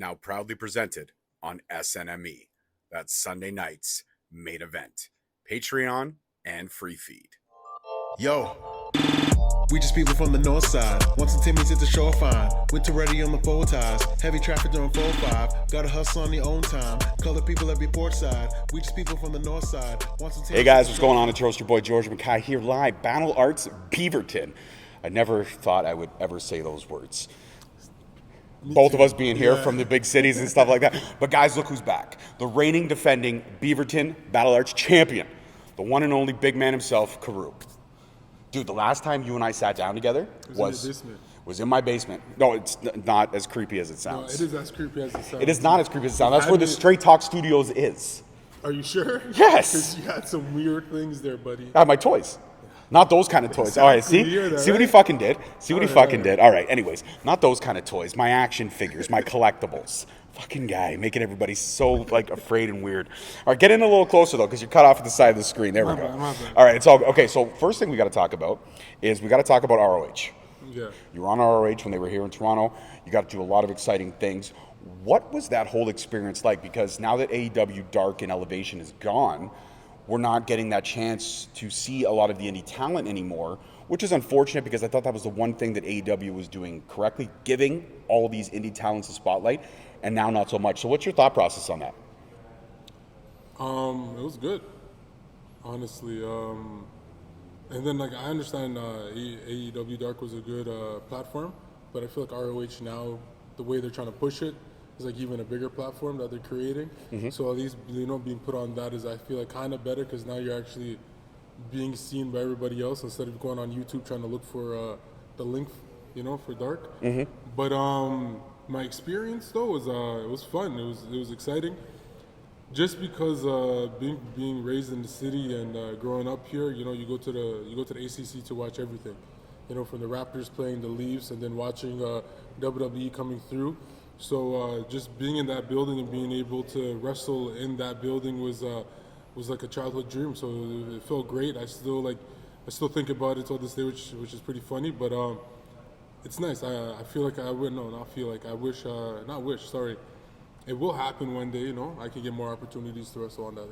now proudly presented on SNME. That's Sunday night's main event, Patreon and free feed. Yo, we just people from the north side. Once the Timmy's hit the shore fine. Winter ready on the four ties. Heavy traffic during 4-5. Gotta hustle on the own time. Color people every port side. We just people from the north side. Hey guys, what's going on? It's your boy George Mackay here live. Battle Arts Beaverton. I never thought I would ever say those words. Both of us being here from the big cities and stuff like that. But guys, look who's back. The reigning, defending Beaverton Battle Arts champion. The one and only big man himself, Karou. Dude, the last time you and I sat down together was in my basement. No, it's not as creepy as it sounds. No, it is as creepy as it sounds. It is not as creepy as it sounds. That's where the Straight Talk Studios is. Are you sure? Yes. Because you had some weird things there, buddy. I have my toys. Not those kind of toys. Exactly. All right, see what he fucking did. See what he fucking did. All right, anyways, not those kind of toys. My action figures, my collectibles. Fucking guy, making everybody so like afraid and weird. All right, get in a little closer though, because you're cut off at the side of the screen. There we go. All right, it's all okay. So first thing we got to talk about is ROH. Yeah. You were on ROH when they were here in Toronto. You got to do a lot of exciting things. What was that whole experience like? Because now that AEW Dark and Elevation is gone, we're not getting that chance to see a lot of the indie talent anymore, which is unfortunate because I thought that was the one thing that AEW was doing correctly, giving all these indie talents a spotlight, and now not so much. So what's your thought process on that? It was good, honestly. And then, like, I understand AEW Dark was a good platform, but I feel like ROH now, the way they're trying to push it, is like even a bigger platform that they're creating. Mm-hmm. So at least, being put on that is, I feel like, kind of better because now you're actually being seen by everybody else instead of going on YouTube trying to look for the link, for Dark. Mm-hmm. But my experience though was it was fun. It was exciting. Just because being raised in the city and growing up here, you go to the ACC to watch everything. From the Raptors playing the Leafs and then watching WWE coming through. So just being in that building and being able to wrestle in that building was like a childhood dream. So it felt great. I still think about it till this day, which is pretty funny. But it's nice. I feel like I would sorry. It will happen one day. I can get more opportunities to wrestle on that.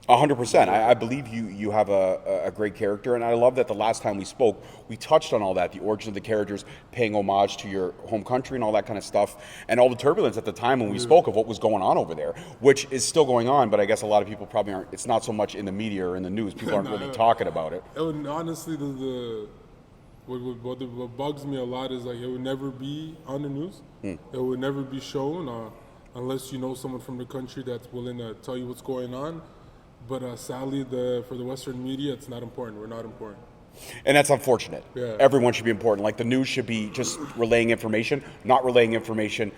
100%. I believe you have a great character, and I love that the last time we spoke, we touched on all that, the origin of the characters, paying homage to your home country and all that kind of stuff, and all the turbulence at the time when we spoke of what was going on over there, which is still going on, but I guess a lot of people probably aren't, it's not so much in the media or in the news, people aren't really talking about it. And honestly, what bugs me a lot is like it would never be on the news, it would never be shown, unless you know someone from the country that's willing to tell you what's going on. But sadly, for the Western media, it's not important. We're not important. And that's unfortunate. Yeah. Everyone should be important. Like the news should be just relaying information, not relaying information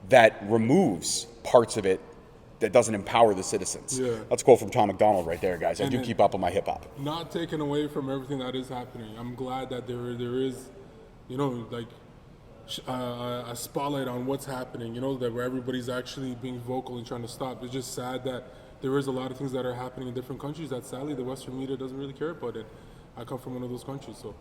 that removes parts of it that doesn't empower the citizens. Yeah. That's a quote from Tom McDonald right there, guys. I do keep up on my hip-hop. Not taken away from everything that is happening. I'm glad that there is, a spotlight on what's happening, that where everybody's actually being vocal and trying to stop. It's just sad that there is a lot of things that are happening in different countries that sadly the Western media doesn't really care about it. I come from one of those countries, so.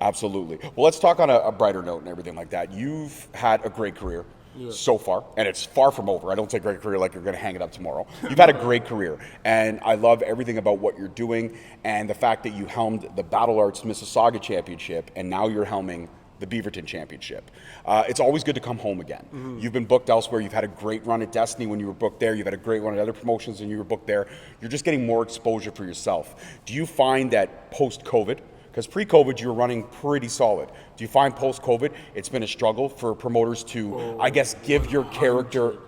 Absolutely. Well, let's talk on a brighter note and everything like that. You've had a great career so far, and it's far from over. I don't say great career like you're going to hang it up tomorrow. You've had a great career, and I love everything about what you're doing and the fact that you helmed the Battle Arts Mississauga Championship, and now you're helming the Beaverton Championship. It's always good to come home again. Mm-hmm. You've been booked elsewhere. You've had a great run at Destiny when you were booked there. You've had a great run at other promotions when you were booked there. You're just getting more exposure for yourself. Do you find that post-COVID, because pre-COVID you were running pretty solid, do you find post-COVID it's been a struggle for promoters to, give your character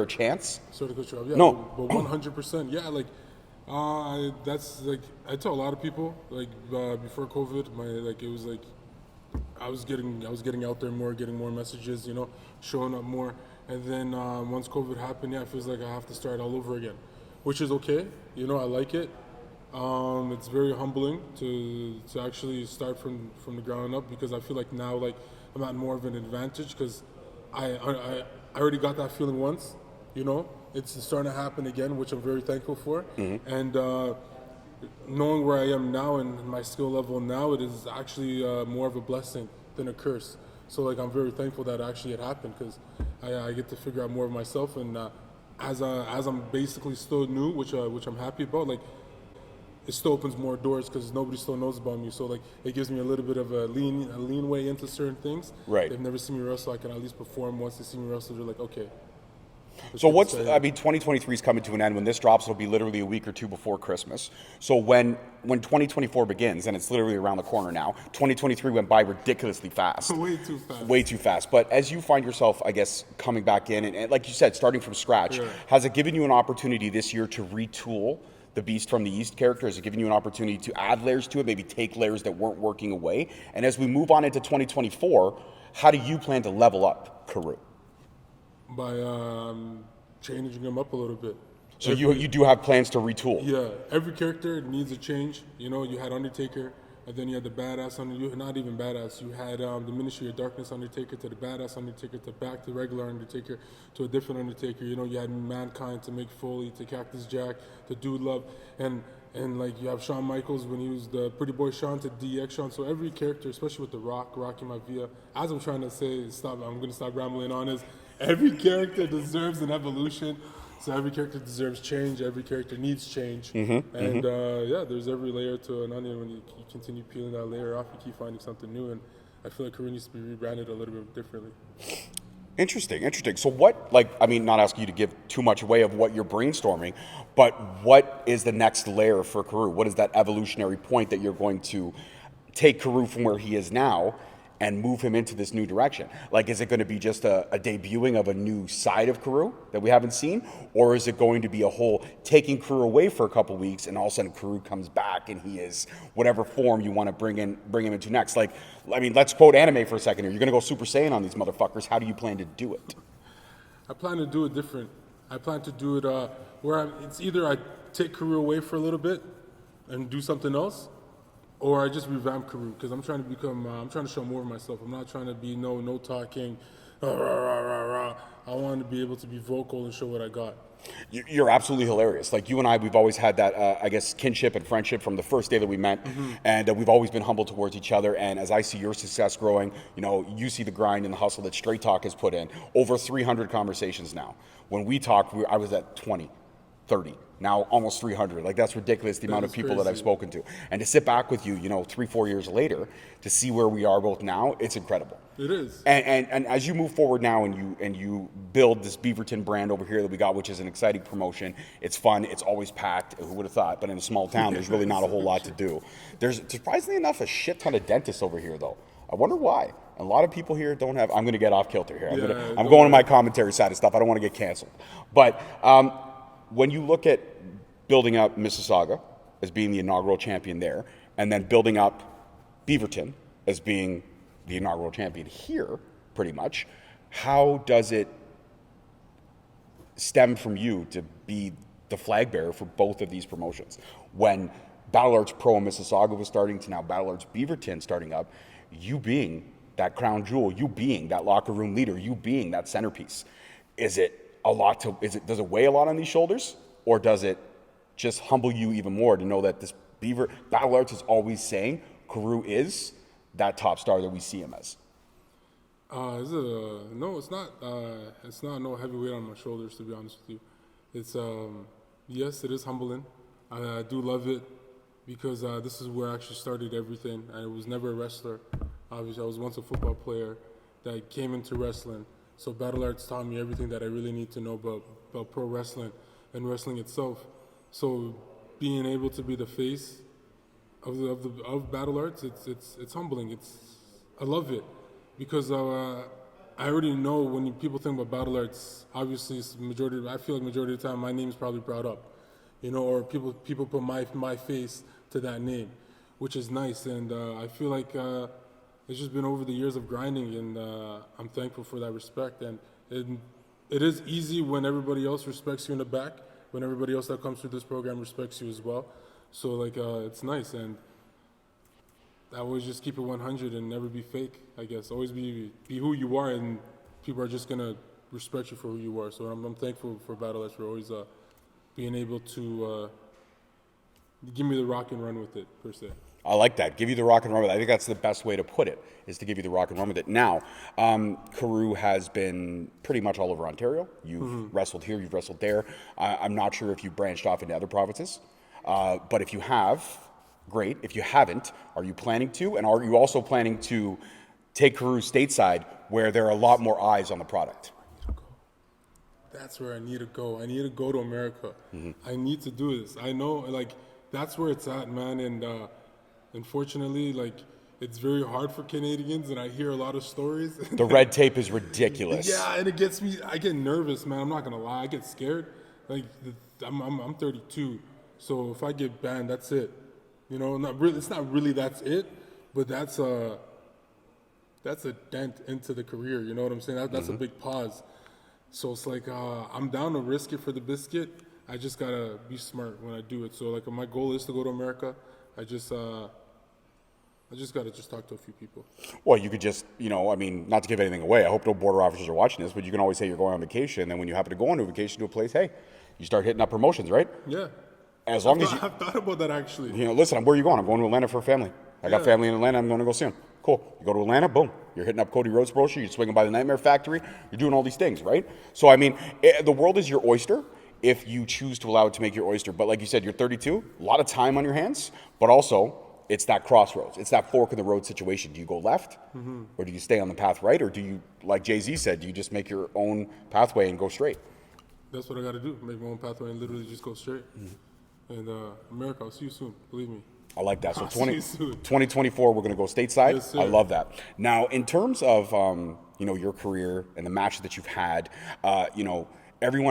a chance? Sorry to cut you off. Yeah, no. But 100%. Yeah, that's like, I tell a lot of people, before COVID, it was like, I was getting out there more, getting more messages, showing up more. And then once COVID happened, it feels like I have to start all over again, which is okay. I like it. It's very humbling to actually start from the ground up because I feel like now I'm at more of an advantage because I already got that feeling once. It's starting to happen again, which I'm very thankful for. Mm-hmm. And knowing where I am now and my skill level now, it is actually more of a blessing than a curse. So I'm very thankful that actually it happened because I get to figure out more of myself, and as I'm basically still new, which I'm happy about, like it still opens more doors because nobody still knows about me. So like it gives me a little bit of a lean way into certain things. Right. They've never seen me wrestle. I can at least perform. Once they see me wrestle, they're like, okay. So 2023 is coming to an end. When this drops, it'll be literally a week or two before Christmas. So when 2024 begins, and it's literally around the corner now, 2023 went by ridiculously fast. Way too fast. Way too fast. But as you find yourself, I guess, coming back in, and like you said, starting from scratch, has it given you an opportunity this year to retool the Beast from the East character? Has it given you an opportunity to add layers to it, maybe take layers that weren't working away? And as we move on into 2024, how do you plan to level up Karou? By changing them up a little bit. So you do have plans to retool? Yeah, every character needs a change. You know, you had Undertaker, and then you had the badass Undertaker, not even badass. You had the Ministry of Darkness Undertaker to the badass Undertaker to back to regular Undertaker to a different Undertaker. You know, you had Mankind to Mick Foley to Cactus Jack to Dude Love, and like you have Shawn Michaels when he was the Pretty Boy Shawn to DX Shawn. So every character, especially with The Rock, Rocky Maivia, as I'm trying to say, I'm going to stop rambling on, is every character deserves an evolution. So every character deserves change. Every character needs change. And there's every layer to an onion. When you continue peeling that layer off, you keep finding something new. And I feel like Karou needs to be rebranded a little bit differently. Interesting. So what, not asking you to give too much away of what you're brainstorming, but what is the next layer for Karou? What is that evolutionary point that you're going to take Karou from where he is now and move him into this new direction? Like, is it going to be just a debuting of a new side of Karou that we haven't seen? Or is it going to be a whole taking Karou away for a couple weeks and all of a sudden Karou comes back and he is whatever form you want to bring him into next? Like, let's quote anime for a second here. You're going to go Super Saiyan on these motherfuckers. How do you plan to do it? I plan to do it different. I plan to do it where it's either I take Karou away for a little bit and do something else, or I just revamp Karou because I'm trying to I'm trying to show more of myself. I'm not trying to be no talking, rah, rah, rah, rah. I want to be able to be vocal and show what I got. You're absolutely hilarious. Like, you and I, we've always had that, kinship and friendship from the first day that we met, and we've always been humble towards each other. And as I see your success growing, you see the grind and the hustle that Straight Talk has put in. Over 300 conversations now. When we talked, I was at 20, 30. Now almost 300. Like, that's ridiculous, the amount of people that I've spoken to. And to sit back with you, 3-4 years later, to see where we are both now, it's incredible. It is. And as you move forward now and you build this Beaverton brand over here that we got, which is an exciting promotion. It's fun. It's always packed. Who would have thought? But in a small town, there's really not a whole lot to do. There's surprisingly enough a shit ton of dentists over here, though. I wonder why. A lot of people here don't have. I'm going to get off kilter here. I'm going to my commentary side of stuff. I don't want to get canceled. But when you look at building up Mississauga as being the inaugural champion there, and then building up Beaverton as being the inaugural champion here, pretty much, how does it stem from you to be the flag bearer for both of these promotions? When Battle Arts Pro in Mississauga was starting to now Battle Arts Beaverton starting up, you being that crown jewel, you being that locker room leader, you being that centerpiece, does it weigh a lot on these shoulders, or does it just humble you even more to know that this Battle Arts is always saying Karou is that top star that we see him as? No, it's not. It's not no heavy weight on my shoulders, to be honest with you. It's yes, it is humbling. I do love it because this is where I actually started everything. I was never a wrestler. Obviously, I was once a football player that came into wrestling. So Battle Arts taught me everything that I really need to know about pro wrestling and wrestling itself. So being able to be the face of Battle Arts, it's humbling. I love it because I already know when people think about Battle Arts. Obviously, I feel like majority of the time my name is probably brought up, or people put my face to that name, which is nice. And I feel like it's just been over the years of grinding, and I'm thankful for that respect. And it is easy when everybody else respects you in the back, when everybody else that comes through this program respects you as well. So it's nice, and I always just keep it 100 and never be fake, I guess. Always be who you are, and people are just gonna respect you for who you are. So I'm thankful for Battle Arts for always being able to give me the rock and run with it, per se. I like that. Give you the rock and run with it. I think that's the best way to put it, is to give you the rock and run with it. Now, Karou has been pretty much all over Ontario. You've wrestled here, you've wrestled there. I'm not sure if you branched off into other provinces, but if you have, great. If you haven't, are you planning to? And are you also planning to take Karou stateside where there are a lot more eyes on the product? That's where I need to go. I need to go to America. I need to do this. I know, like, that's where it's at, man. And unfortunately, like, it's very hard for Canadians, and I hear a lot of stories. The red tape is ridiculous. Yeah, and it gets me. I get nervous, man. I'm not gonna lie. I get scared. Like, I'm 32, so if I get banned, that's it. You know, not really. It's not really that's it, but that's a dent into the career. You know what I'm saying? That's a big pause. So it's like I'm down to risk it for the biscuit. I just gotta be smart when I do it. So like my goal is to go to America. I just gotta talk to a few people. Well, you could just, you know, I mean, not to give anything away. I hope no border officers are watching this, but you can always say you're going on vacation, and then when you happen to go on a vacation to a place, hey, you start hitting up promotions, right? Yeah. As long as you, I've thought about that actually. you know, listen, where are you going? I'm going to Atlanta for a family. I got family in Atlanta. I'm going to go see them. Cool. You go to Atlanta, boom. You're hitting up Cody Rhodes Brochure. You're swinging by the Nightmare Factory. You're doing all these things, right? So, I mean, the world is your oyster if you choose to allow it to make your oyster. But like you said, you're 32, a lot of time on your hands, but also it's that crossroads. It's that fork in the road situation. Do you go left or do you stay on the path right? Or do you, like Jay-Z said, do you just make your own pathway and go straight? That's what I gotta do. Make my own pathway and literally just go straight. And America, I'll see you soon. Believe me. I like that. So I'll see you soon. 2024, we're going to go stateside. Yes, sir. I love that. Now, in terms of you know, your career and the matches that you've had, you know, every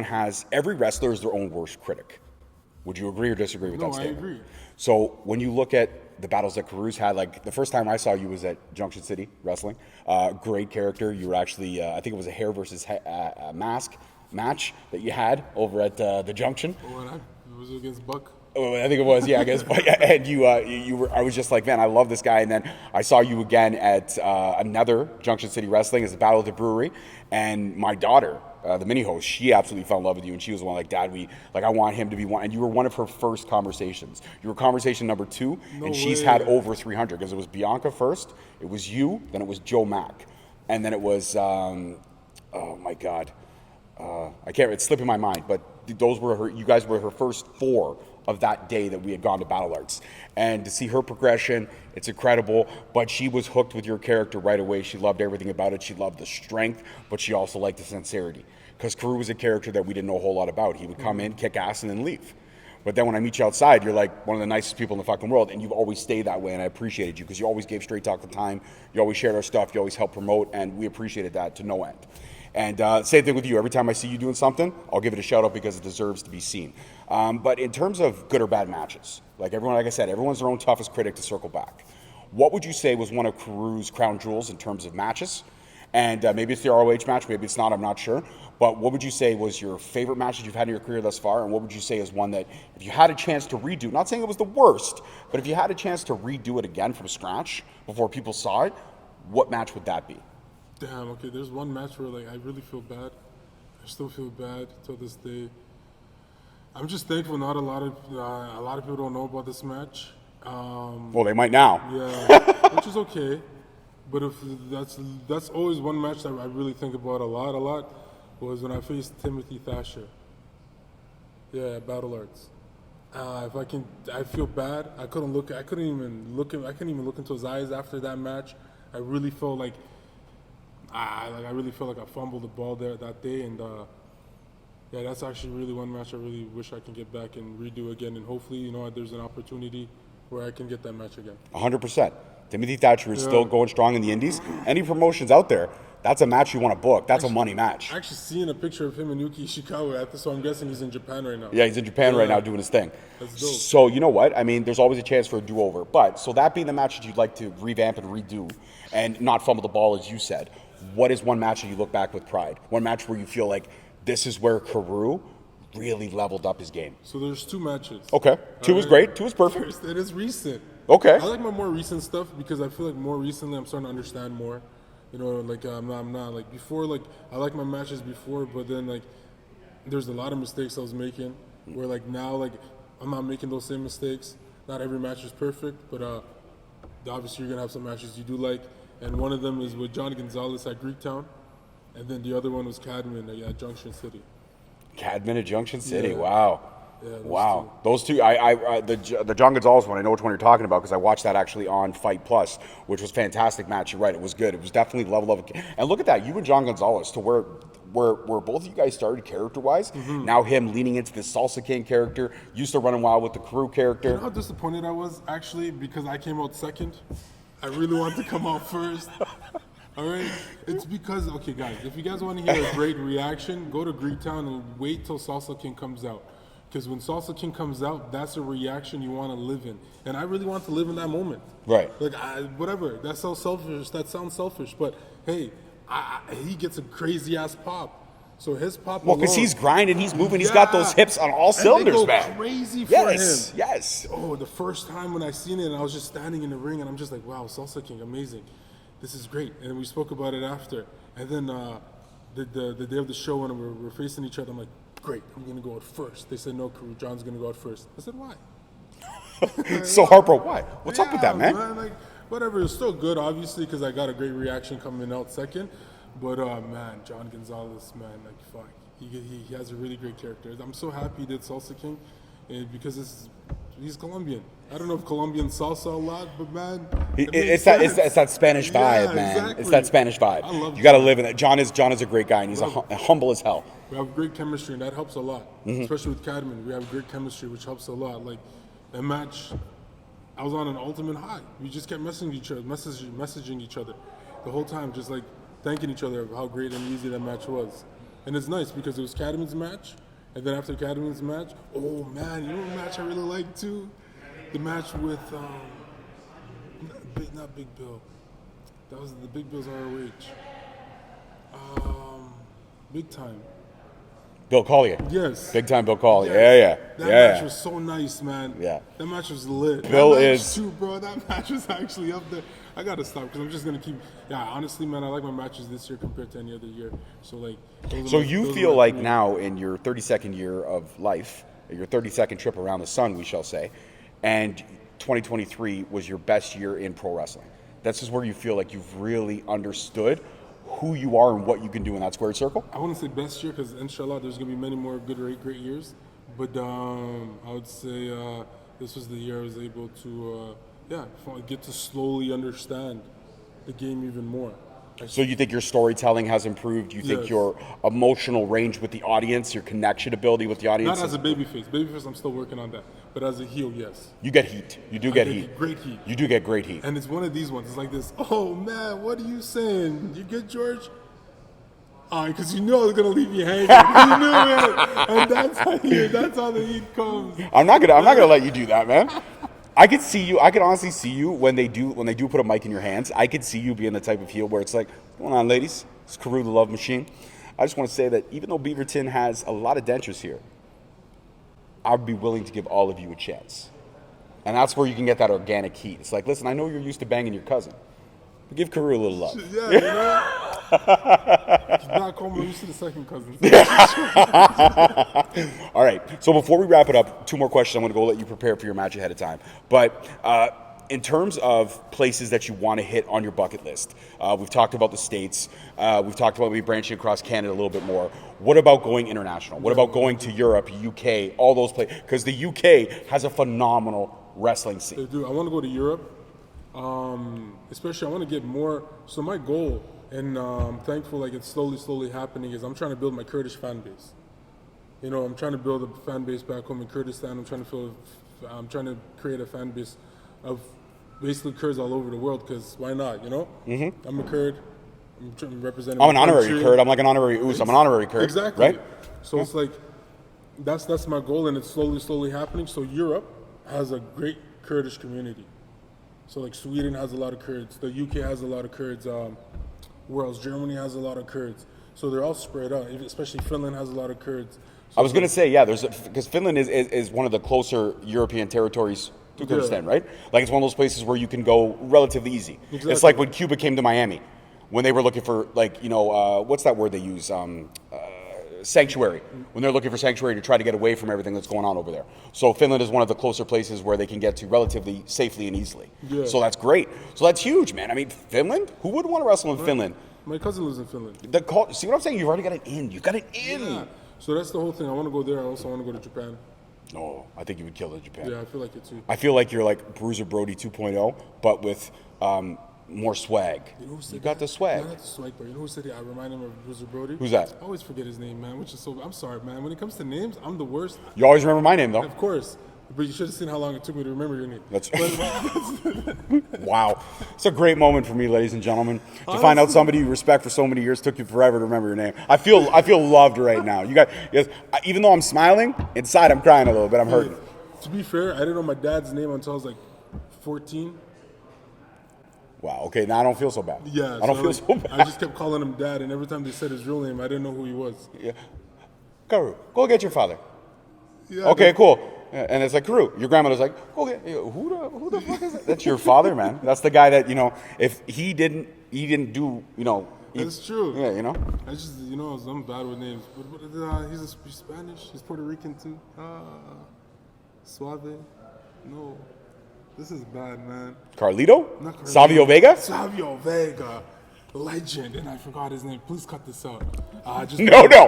wrestler is their own worst critic. Would you agree or disagree with that statement? No, I agree. So when you look at the battles that Karou's had, like the first time I saw you was at Junction City Wrestling. Great character. You were actually, I think it was a hair versus mask match that you had over at the Junction. It was against Buck. Oh, I think it was, yeah, I guess. But, yeah, and you were. I was just like, man, I love this guy. And then I saw you again at another Junction City Wrestling as a battle at the brewery. And my daughter, the mini host, she absolutely fell in love with you, and she was the one like, Dad, I want him to be one. And you were one of her first conversations. You were conversation number 2, and she's had over 300 because it was Bianca first, it was you, then it was Joe Mack, and then it was, oh my God, I can't. It's slipping my mind, but those were her. You guys were her first 4 of that day that we had gone to Battle Arts. And to see her progression, it's incredible. But she was hooked with your character right away. She loved everything about it. She loved the strength, but she also liked the sincerity. Because Karou was a character that we didn't know a whole lot about. He would come in, kick ass, and then leave. But then when I meet you outside, you're like one of the nicest people in the fucking world, and you've always stayed that way, and I appreciated you because you always gave Straight Talk the time. You always shared our stuff. You always helped promote, and we appreciated that to no end. And same thing with you. Every time I see you doing something, I'll give it a shout out because it deserves to be seen. But in terms of good or bad matches, like I said, everyone's their own toughest critic to circle back. What would you say was one of Karou's crown jewels in terms of matches? And maybe it's the ROH match, maybe it's not, I'm not sure. But what would you say was your favorite match that you've had in your career thus far? And what would you say is one that, if you had a chance to redo, not saying it was the worst, but if you had a chance to redo it again from scratch before people saw it, what match would that be? Damn, okay, there's one match where like I really feel bad. I still feel bad till this day. I'm just thankful not a lot of people don't know about this match. Well, they might now. Yeah, which is okay. But if that's always one match that I really think about a lot, was when I faced Timothy Thatcher. Yeah, at Battle Arts. I feel bad. I couldn't even look into his eyes after that match. I really felt like I fumbled the ball there that day, and yeah, that's actually really one match I really wish I can get back and redo again, and hopefully, you know, there's an opportunity where I can get that match again. 100%. Timothy Thatcher is still going strong in the Indies. Any promotions out there, that's a match you want to book. That's a money match. I actually seen a picture of him and Yuki Ishikawa so I'm guessing he's in Japan right now. Yeah, he's in Japan right now doing his thing. That's dope. So, you know what? I mean, there's always a chance for a do-over. But, so that being the match that you'd like to revamp and redo and not fumble the ball, as you said, what is one match that you look back with pride? One match where you feel like this is where Karou really leveled up his game. So there's 2 matches. Okay. 2 was great. 2 was perfect. First, it is recent. Okay. I like my more recent stuff because I feel like more recently I'm starting to understand more. You know, like I'm not like before. Like I like my matches before, but then like there's a lot of mistakes I was making. Where like now like I'm not making those same mistakes. Not every match is perfect, but obviously you're gonna have some matches you do like, and one of them is with John Gonzalez at Greektown, and then the other one was Cadman at Junction City. Cadman at Junction City. Yeah. Wow. Yeah, Wow, those two. The John Gonzalez one. I know which one you're talking about because I watched that actually on Fight Plus, which was a fantastic match. You're right, it was good. It was definitely level of. And look at that, you and John Gonzalez to where both of you guys started character wise. Mm-hmm. Now him leaning into the Salsa King character, used to running wild with the Karou character. You know how disappointed I was actually because I came out second. I really wanted to come out first. All right, it's because okay, guys, if you guys want to hear a great reaction, go to Greektown and wait till Salsa King comes out. Because when Salsa King comes out, that's a reaction you want to live in. And I really want to live in that moment. Right. Like, whatever. That sounds selfish. That sounds selfish. But, hey, he gets a crazy-ass pop. So his pop Well, because he's grinding, he's moving, he's got those hips on all cylinders, and they go man. Crazy for him. Yes. Oh, the first time when I seen it, and I was just standing in the ring, and I'm just like, wow, Salsa King, amazing. This is great. And we spoke about it after. And then the day of the show when we were facing each other, I'm like, great, I'm going to go out first. They said, no, Karou, John's going to go out first. I said, why? So Harpo, why? What's up with that, man? Like, whatever, it's still good, obviously, because I got a great reaction coming out second. But, man, John Gonzalez, man, like, fuck. He has a really great character. I'm so happy he did Salsa King because he's Colombian. I don't know if Colombian salsa a lot, but, man, it's that Spanish vibe, man. Exactly. It's that Spanish vibe. I love you got to live in it. John is a great guy, and he's humble as hell. We have great chemistry, and that helps a lot. Especially with Cadman, we have great chemistry, which helps a lot. Like, that match, I was on an ultimate high. We just kept messaging each other the whole time, just like thanking each other of how great and easy that match was. And it's nice because it was Cadman's match, and then after Cadman's match, oh man, you know what match I really liked too? The match with not Big Bill. That was the Big Bill's ROH. Big Time. Bill Collier. Yes. Big time Bill Collier. Yes. Yeah. That match was so nice, man. Yeah. That match was lit. Bill that match is too, bro. That match was actually up there. I gotta stop because I'm just gonna keep. Yeah, honestly, man, I like my matches this year compared to any other year. So like. So you feel like now in your 32nd year of life, your 32nd trip around the sun, we shall say, and 2023 was your best year in pro wrestling. This is where you feel like you've really understood who you are and what you can do in that squared circle? I wouldn't say best year because inshallah there's going to be many more good, great years. But I would say this was the year I was able to, get to slowly understand the game even more. So you think your storytelling has improved? You think Yes. your emotional range with the audience, your connection ability with the audience? Not as a babyface. Babyface, I'm still working on that. But as a heel, yes. You get heat. You do get I heat. Great heat. You do get great heat. And it's one of these ones. It's like this. Oh man, what are you saying? You good, George? Because you know I was gonna leave you hanging. You knew it, and that's how the heat comes. I'm not gonna let you do that, man. I could see you. I could honestly see you when they do put a mic in your hands. I could see you being the type of heel where it's like, "What's going on, ladies? It's Karou, the Love Machine." I just want to say that even though Beaverton has a lot of dentures here, I'd be willing to give all of you a chance. And that's where you can get that organic heat. It's like, listen, I know you're used to banging your cousin, but give Karou a little love. Yeah, you know. Back home, I'm used to the second cousins. All right. So before we wrap it up, two more questions. I'm going to go let you prepare for your match ahead of time. But in terms of places that you want to hit on your bucket list, we've talked about the States. We've talked about maybe branching across Canada a little bit more. What about going international? What about going to Europe, UK, all those places? Because the UK has a phenomenal wrestling scene. They do. I want to go to Europe. Especially I want to get more. So my goal, and I'm thankful like it's slowly happening, is I'm trying to build my Kurdish fan base. You know, I'm trying to build a fan base back home in Kurdistan. I'm trying to create a fan base of basically Kurds all over the world. Because why not? You know, I'm a Kurd. I'm representing. I'm an honorary country. Kurd. I'm like an honorary Oos. I'm an honorary Kurd. Exactly. Right? So it's like that's my goal, and it's slowly happening. So Europe has a great Kurdish community. So like Sweden has a lot of Kurds, the UK has a lot of Kurds, where else? Germany has a lot of Kurds. So they're all spread out, especially Finland has a lot of Kurds. So I was going to say, yeah, because Finland is one of the closer European territories to Kurdistan, right? Like it's one of those places where you can go relatively easy. Exactly. It's like when Cuba came to Miami, when they were looking for like, what's that word they use? sanctuary when they're looking for sanctuary to try to get away from everything that's going on over there. So Finland is one of the closer places where they can get to relatively safely and easily. Yeah. So that's great. So that's huge, man. I mean, Finland? Who would want to wrestle in Finland? My cousin lives in Finland. See what I'm saying? You've already got it in. You got it in. Yeah. So that's the whole thing. I want to go there. I also want to go to Japan. No, I think you would kill it in Japan. Yeah, I feel like it too. I feel like you're like Bruiser Brody 2.0, but with more swag. You got the swag. I got the swag, but you know who said it? I remind him of Bruiser Brody. Who's that? I always forget his name, man. I'm sorry, man. When it comes to names, I'm the worst. You always remember my name, though. Of course. But you should have seen how long it took me to remember your name. That's wow. It's a great moment for me, ladies and gentlemen, to find out somebody you respect for so many years took you forever to remember your name. I feel loved right now. You guys, even though I'm smiling, inside I'm crying a little bit. I'm hurting. To be fair, I didn't know my dad's name until I was like 14. Wow. Okay, now I don't feel so bad. Yeah, I don't feel so bad. I just kept calling him Dad, and every time they said his real name, I didn't know who he was. Yeah. Karou, go get your father. Yeah, Okay, cool. And it's like, Karou, your grandmother's like, okay, who the fuck is that? That's your father, man. That's the guy that, if he didn't do, That's true. Yeah, I just, I'm bad with names. But he's Spanish. He's Puerto Rican too. Suave. No. This is bad, man. Carlito? Not Carlito. Savio Vega? Savio Vega. Legend. And I forgot his name. Please cut this out. No.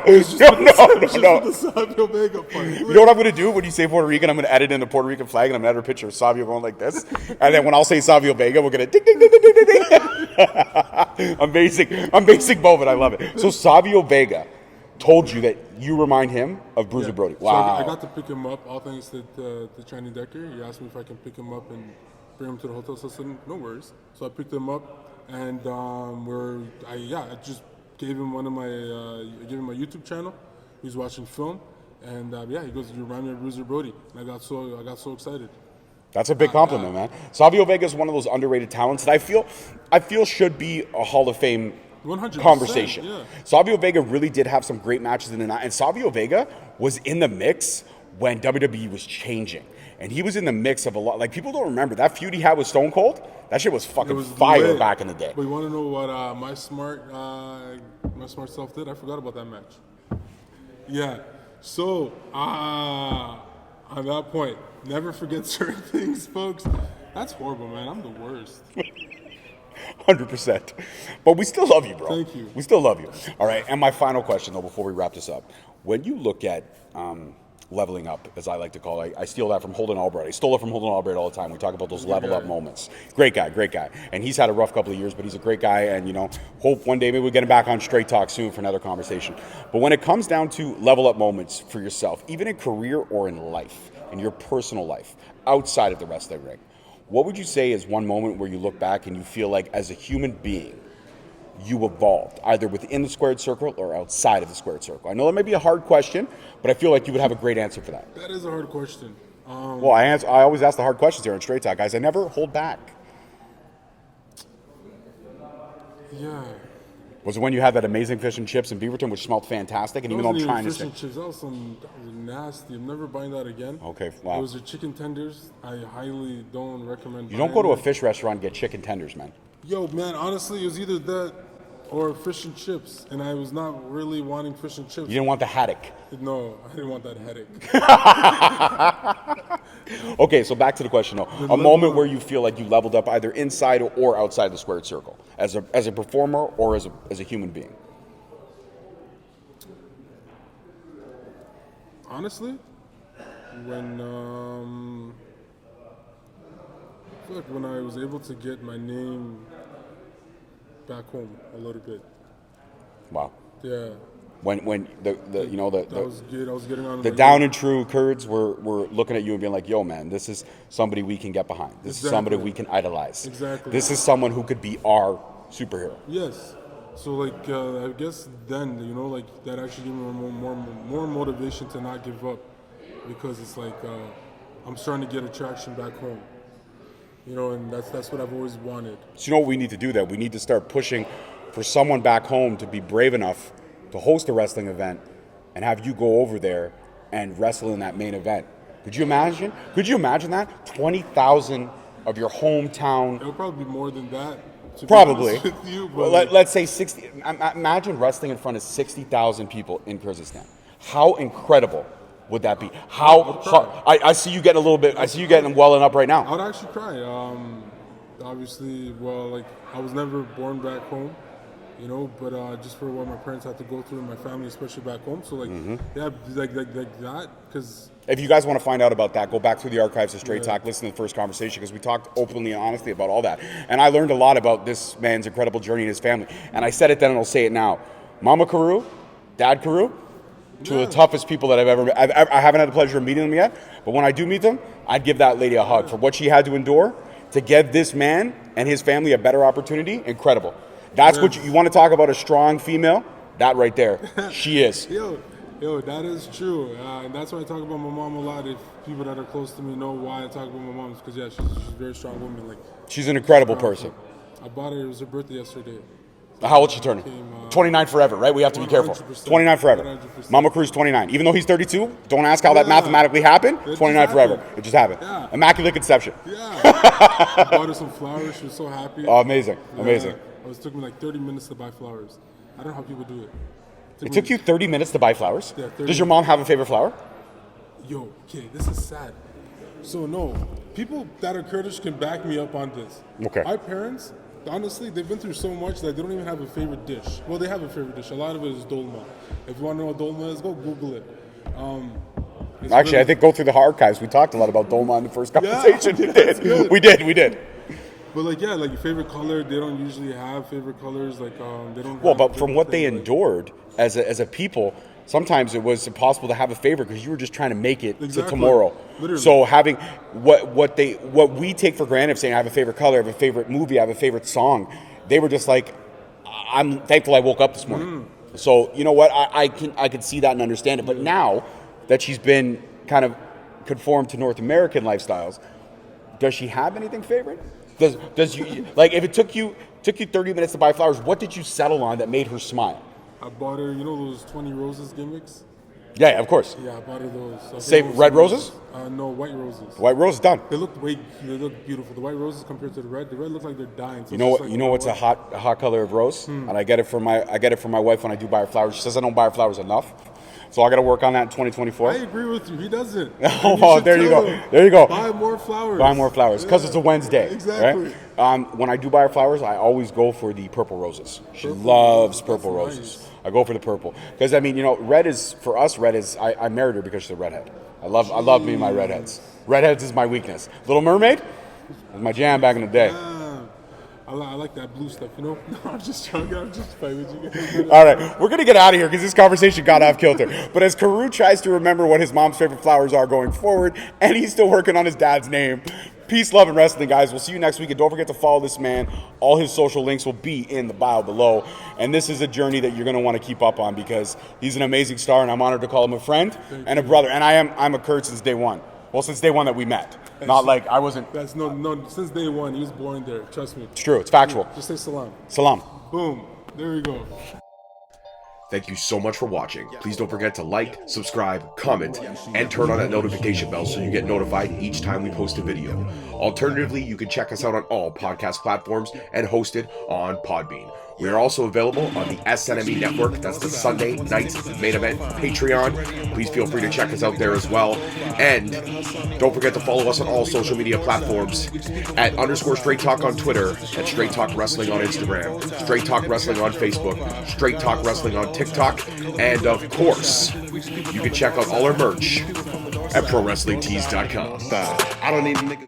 The Savio Vega part. You know what I'm going to do when you say Puerto Rican? I'm going to edit in the Puerto Rican flag, and I'm going to add a picture of Savio going like this. And then when I'll say Savio Vega, we're going to ding, ding, ding, ding, ding, ding. I'm basic moment. I love it. So Savio Vega told you that you remind him of Bruiser Brody. Wow. So I got to pick him up, all thanks to the Chinese Decker. He asked me if I can pick him up and bring him to the hotel. So I said, no worries. So I picked him up, and I just gave him my YouTube channel. He was watching film, and he goes, "You remind me of Bruiser Brody." And I got so excited. That's a big compliment, man. Savio Vega is one of those underrated talents that I feel should be a Hall of Fame 100%, conversation. yeah. Savio Vega really did have some great matches in the night, and Savio Vega was in the mix when WWE was changing, and he was in the mix of a lot. Like, people don't remember that feud he had with Stone Cold. That shit was fucking fire back in the day. But you want to know what my smart self did? I forgot about that match. Yeah. So on that point, never forget certain things, folks. That's horrible, man. I'm the worst. 100%. But we still love you, bro. Thank you. We still love you. All right. And my final question, though, before we wrap this up. When you look at leveling up, as I like to call it, I steal that from Holden Albright. I stole it from Holden Albright all the time. We talk about those level up moments. Great guy. And he's had a rough couple of years, but he's a great guy. And, hope one day maybe we'll get him back on Straight Talk soon for another conversation. But when it comes down to level up moments for yourself, even in career or in life, in your personal life, outside of the wrestling ring, what would you say is one moment where you look back and you feel like as a human being, you evolved, either within the squared circle or outside of the squared circle? I know that may be a hard question, but I feel like you would have a great answer for that. That is a hard question. Well, I always ask the hard questions here on Straight Talk, guys. I never hold back. Yeah. Was it when you had that amazing fish and chips in Beaverton, which smelled fantastic? And even though I'm trying to fish say, and chips. That was nasty. I'm never buying that again. Okay, wow. It was the chicken tenders. I highly don't recommend. You don't go to a fish restaurant and get chicken tenders, man. Yo, man, honestly, it was either that or fish and chips, and I was not really wanting fish and chips. You didn't want the haddock. No, I didn't want that headache. Okay, so back to the question, though. A moment where you feel like you leveled up either inside or outside the squared circle, as a performer or as a human being. Honestly, when I feel like when I was able to get my name back home a little bit. Wow. Yeah. When That was good. I was getting on the down and true Kurds were looking at you and being like, yo, man, this is somebody we can get behind. This is somebody we can idolize. Exactly. This is someone who could be our superhero. Yes. So I guess then that actually gave me more motivation to not give up, because it's like I'm starting to get attraction back home. And that's what I've always wanted. So you know what we need to do? That we need to start pushing for someone back home to be brave enough to host a wrestling event and have you go over there and wrestle in that main event. Could you imagine? Could you imagine that? 20,000 of your hometown. It would probably be more than that. To be Probably. honest with you, Well, but let's say 60. Imagine wrestling in front of 60,000 people in Kyrgyzstan. How incredible would that be? I see you getting a little bit. I see you getting welling up right I now. would actually cry. Obviously, well, like I was never born back home, but just for what my parents had to go through and my family, especially back home. So like, yeah, like that, because If you guys want to find out about that, go back through the archives of Straight Talk, listen to the first conversation because we talked openly and honestly about all that. And I learned a lot about this man's incredible journey and his family. And I said it then and I'll say it now. Mama Karou, Dad Karou, two of the toughest people that I've ever met. I haven't had the pleasure of meeting them yet, but when I do meet them, I'd give that lady a hug for what she had to endure to give this man and his family a better opportunity. Incredible. That's what you want to talk about, a strong female? That right there. She is. Yo, that is true, and that's why I talk about my mom a lot. If people that are close to me know why I talk about my mom, because she's a very strong woman. Like, She's an incredible person. I bought her. It was her birthday yesterday. How old she turning? 29 forever, right? We have to be careful. 100%. 29 forever. 100%. Mama Cruz 29. Even though he's 32, don't ask how that mathematically happened. It 29 just forever. happened. It just happened. Yeah. Immaculate conception. Yeah. I bought her some flowers. She was so happy. Oh, amazing. Amazing. It took me like 30 minutes to buy flowers. I don't know how people do it. It took you 30 minutes to buy flowers? Yeah, 30 Does your mom have a favorite flower? Yo, okay, this is sad. So no, people that are Kurdish can back me up on this. Okay. My parents, honestly, they've been through so much that they don't even have a favorite dish. Well, they have a favorite dish. A lot of it is dolma. If you want to know what dolma is, go Google it. Actually, I think go through the archives. We talked a lot about Dolma in the first conversation. that's good. We did. But like, yeah, like your favorite color, they don't usually have favorite colors. Like, they don't. Well, have but a from favorite what they thing, like- endured as a people, sometimes it was impossible to have a favorite because you were just trying to make it to Exactly. tomorrow. Literally. So having what we take for granted, saying I have a favorite color, I have a favorite movie, I have a favorite song, they were just like, I'm thankful I woke up this morning. So you know what, I can see that and understand it. But now that she's been kind of conformed to North American lifestyles, does she have anything favorite? Does you like if it took you 30 minutes to buy flowers, what did you settle on that made her smile? I bought her, those 20 roses gimmicks? Yeah, of course. Yeah, I bought her those. I Say think those red are- roses? No, white roses. White rose done. They look beautiful. The white roses compared to the red look like they're dying. So You know it's what? just You like know what's a hot color of rose? And I get it from my wife when I do buy her flowers. She says I don't buy her flowers enough, so I got to work on that in 2024. I agree with you. He doesn't. Oh, should there you tell go. him, There you go. Buy more flowers. Buy more flowers because it's a Wednesday. Exactly. Right? When I do buy her flowers, I always go for the purple roses. She loves purple That's roses. nice. I go for the purple because red is for us. Red is I married her because she's a redhead. I love me and my redheads. Redheads is my weakness. Little Mermaid was my jam back in the day. I like that blue stuff, No, I'm just joking. I'm just playing with you guys. All right, we're going to get out of here because this conversation got off kilter. But as Karou tries to remember what his mom's favorite flowers are going forward, and he's still working on his dad's name, peace, love, and wrestling, guys. We'll see you next week. And don't forget to follow this man. All his social links will be in the bio below. And this is a journey that you're going to want to keep up on because he's an amazing star, and I'm honored to call him a friend and a brother. And I'm a Kurd since day one. Well, since day one that we met. Not like I wasn't. That's no. Since day one, he was born there. Trust me. It's true. It's factual. Just say salam. Salam. Boom. There we go. Thank you so much for watching. Please don't forget to like, subscribe, comment, and turn on that notification bell so you get notified each time we post a video. Alternatively, you can check us out on all podcast platforms and hosted on Podbean. We are also available on the SNME network. That's the Sunday Night Main Event Patreon. Please feel free to check us out there as well. And don't forget to follow us on all social media platforms at _Straight Talk on Twitter, at Straight Talk Wrestling on Instagram, Straight Talk Wrestling on Facebook, Straight Talk Wrestling on TikTok, and of course, you can check out all our merch at ProWrestlingTees.com. I don't need a nigga.